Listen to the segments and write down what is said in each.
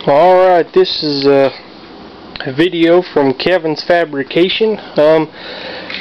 Alright, this is a video from Kevin's Fabrication.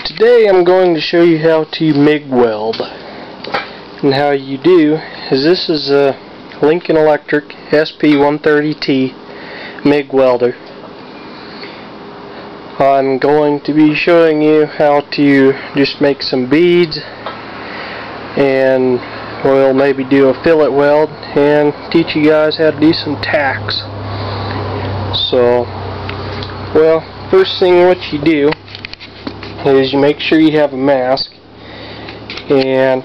Today I'm going to show you how to MIG weld. And how you do is, this is a Lincoln Electric SP130T MIG welder. I'm going to be showing you how to just make some beads, and we'll maybe do a fillet weld and teach you guys how to do some tacks. So, well, first thing what you do is you make sure you have a mask, and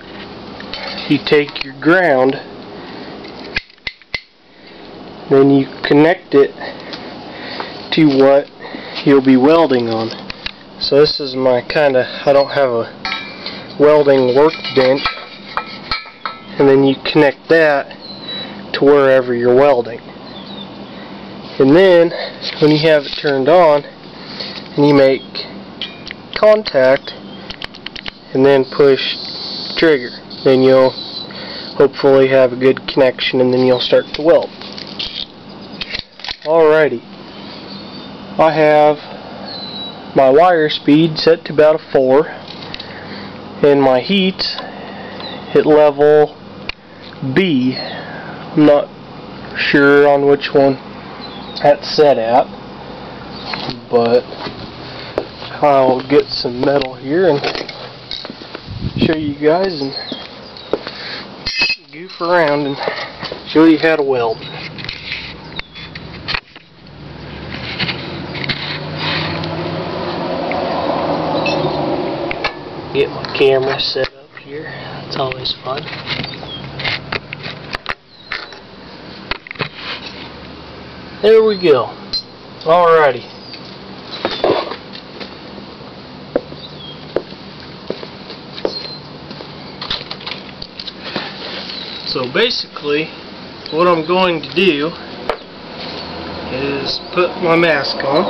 you take your ground, then you connect it to what you'll be welding on. So this is my I don't have a welding workbench, and then you connect that to wherever you're welding. And then when you have it turned on and you make contact and then push trigger, then you'll hopefully have a good connection, and then you'll start to weld. Alrighty, I have my wire speed set to about a 4 and my heat at level B. I'm not sure on which one that's set at, but I'll get some metal here and show you guys and goof around and show you how to weld. Get my camera set up here. It's always fun. There we go. Alrighty. So basically, what I'm going to do is put my mask on.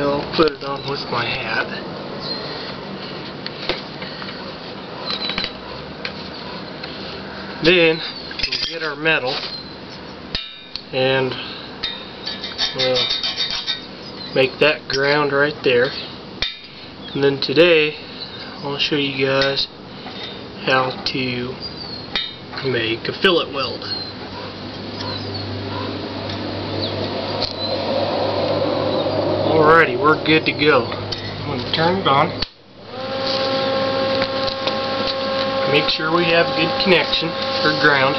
I'll put it on with my hat. Then we'll get our metal and we'll make that ground right there. And then today I'll show you guys how to make a fillet weld. Alrighty, we're good to go. I'm going to turn it on. Make sure we have good connection or ground.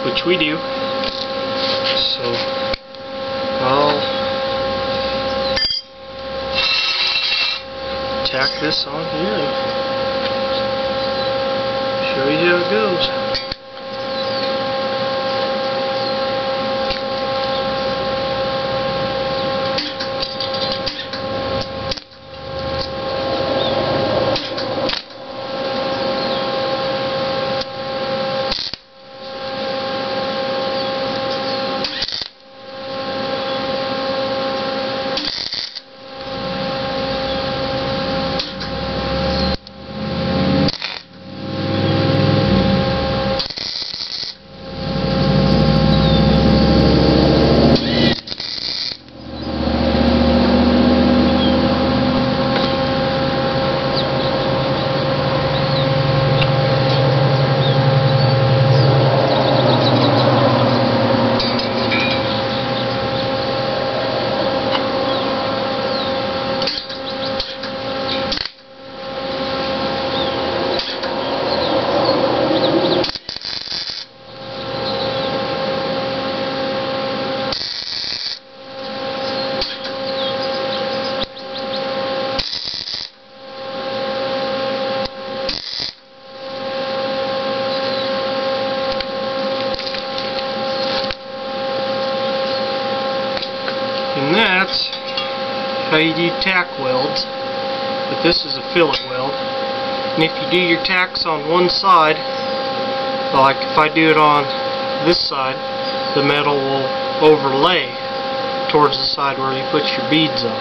Which we do. So I'll tack this on here and show you how it goes. And that's how you do tack welds, but this is a fillet weld. And if you do your tacks on one side, like if I do it on this side, the metal will overlay towards the side where you put your beads on.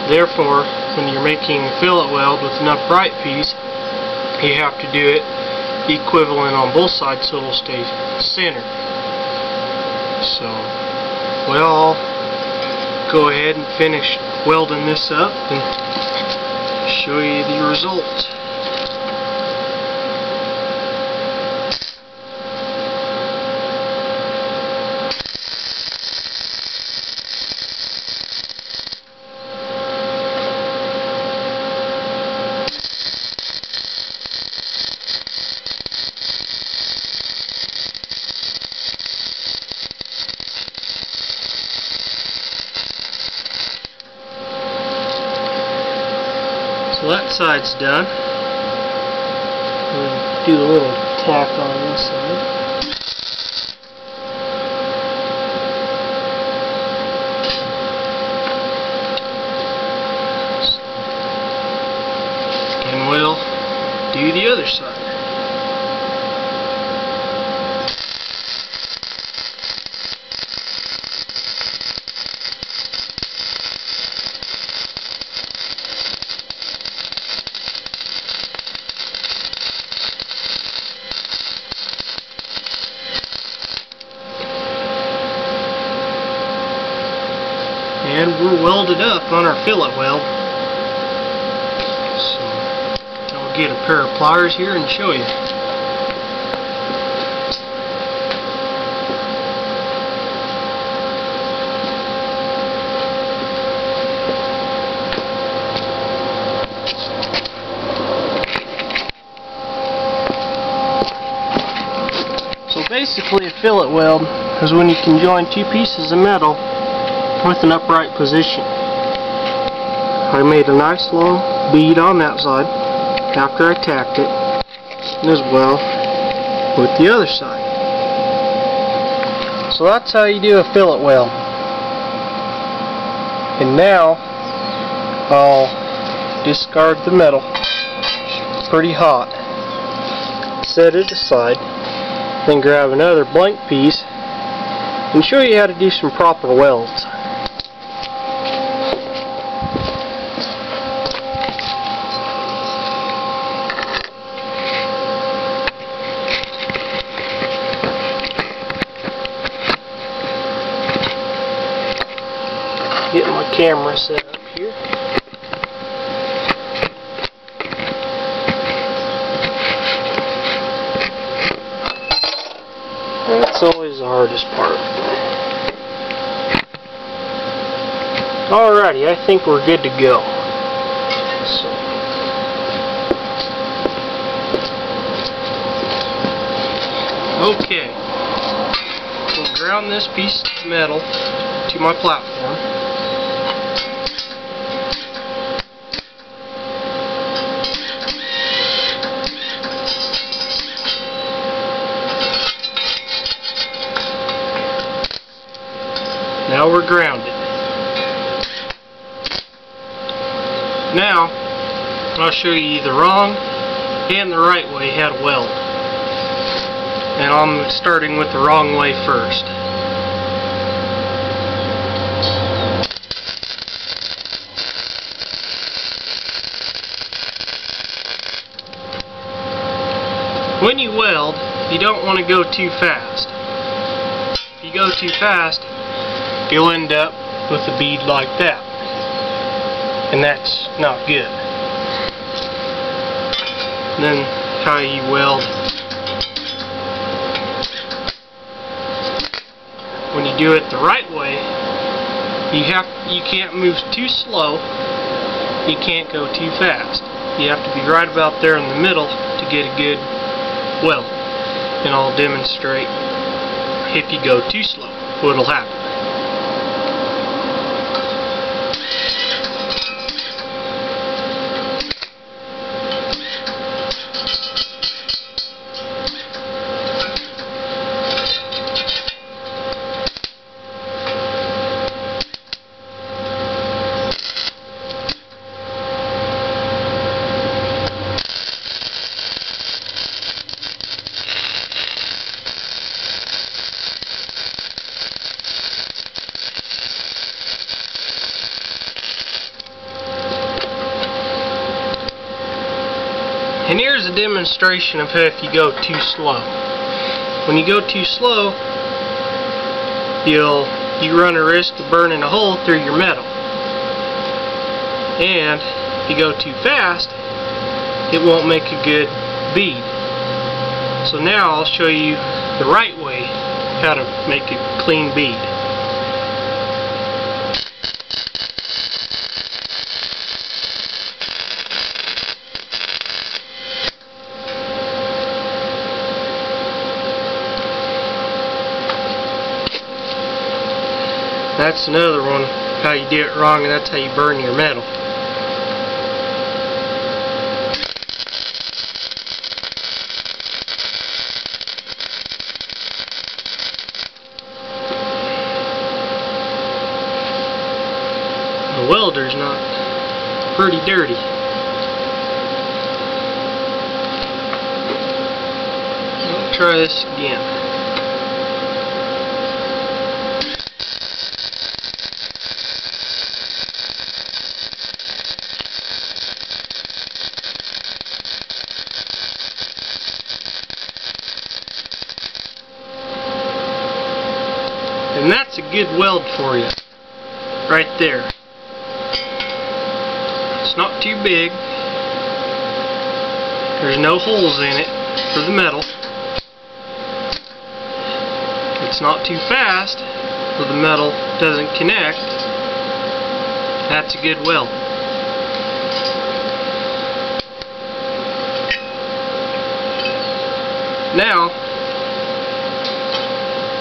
Therefore, when you're making a fillet weld with an upright piece, you have to do it equivalent on both sides so it'll stay centered. So, well, I'll go ahead and finish welding this up and show you the results. So that side's done. We'll do a little tack on this side. And we'll do the other side. And we're welded up on our fillet weld. So I'll get a pair of pliers here and show you. So basically a fillet weld is when you can join two pieces of metal with an upright position. I made a nice long bead on that side after I tacked it, and as well with the other side. So that's how you do a fillet weld. And now I'll discard the metal. It's pretty hot. Set it aside, then grab another blank piece and show you how to do some proper welds. Get my camera set up here. That's always the hardest part. Alrighty, I think we're good to go. Okay, we'll ground this piece of metal to my platform. Now we're grounded. Now I'll show you the wrong and the right way how to weld. And I'm starting with the wrong way first. When you weld, you don't want to go too fast. If you go too fast, you'll end up with a bead like that, and that's not good. And then how you weld. When you do it the right way, you can't move too slow, you can't go too fast. You have to be right about there in the middle to get a good weld. And I'll demonstrate if you go too slow what'll happen. And here's a demonstration of how if you go too slow. When you go too slow, you run a risk of burning a hole through your metal. And if you go too fast, it won't make a good bead. So now I'll show you the right way how to make a clean bead. That's another one, how you do it wrong, and that's how you burn your metal. The welder's not pretty dirty. I'll try this again. And that's a good weld for you, right there. It's not too big. There's no holes in it for the metal. It's not too fast, so the metal doesn't connect. That's a good weld. Now,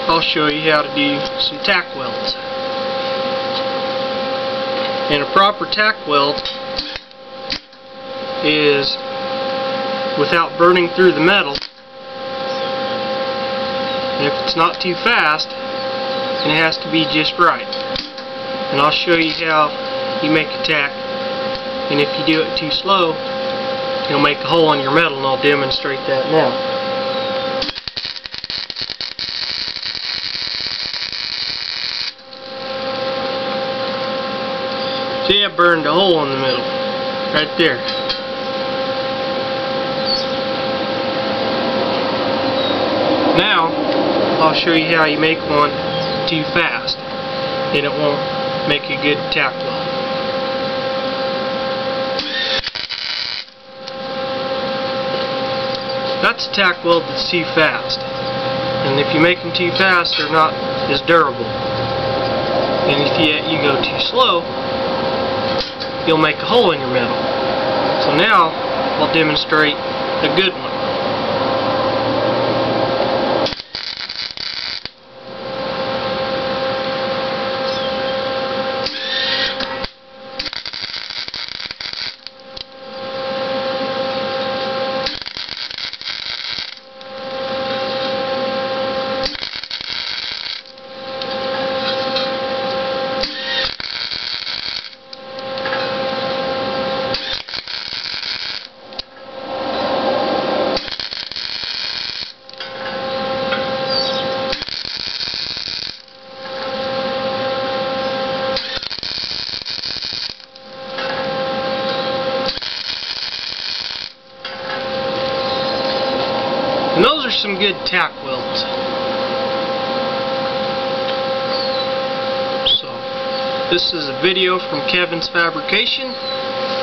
I'll show you how to do some tack welds. And a proper tack weld is without burning through the metal. And if it's not too fast, then it has to be just right. And I'll show you how you make a tack. And if you do it too slow, you'll make a hole in your metal, and I'll demonstrate that now. See, I burned a hole in the middle, right there. Now, I'll show you how you make one too fast, and it won't make a good tack weld. That's a tack weld that's too fast, and if you make them too fast, they're not as durable. And if you go too slow, you'll make a hole in your metal. So now I'll demonstrate a good one. And those are some good tack welds. So, this is a video from Kevin's Fabrication,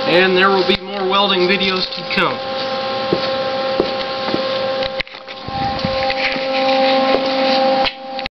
and there will be more welding videos to come.